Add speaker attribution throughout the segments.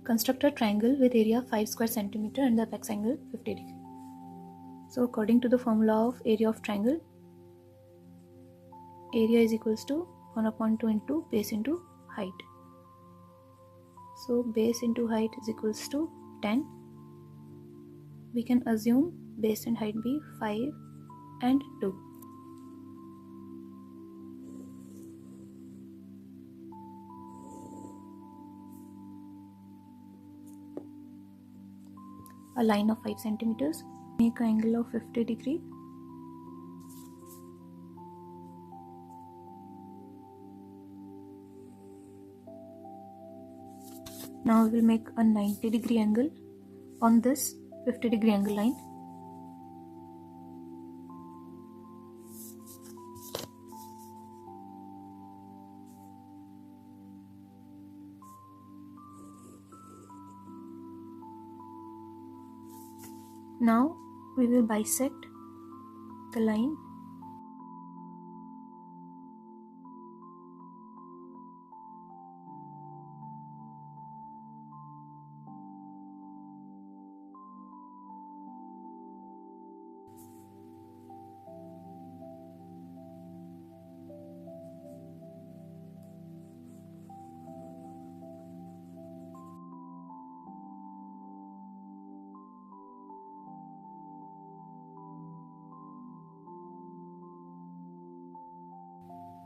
Speaker 1: Construct a triangle with area 5 square centimeter and the apex angle 50 degree. So according to the formula of area of triangle, area is equals to 1/2 into base into height. So base into height is equals to 10. We can assume base and height be 5 and 2. A line of 5 centimeters. Make an angle of 50 degree. Now we will make a 90 degree angle on this 50 degree angle line. Now we will bisect the line .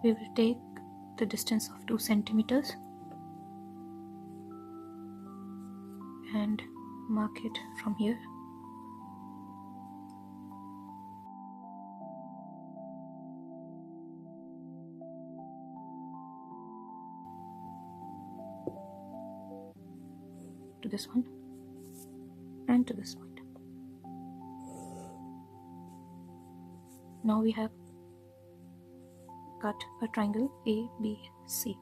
Speaker 1: We will take the distance of 2 centimeters and mark it from here. To this one and to this point. Now we have cut a triangle ABC.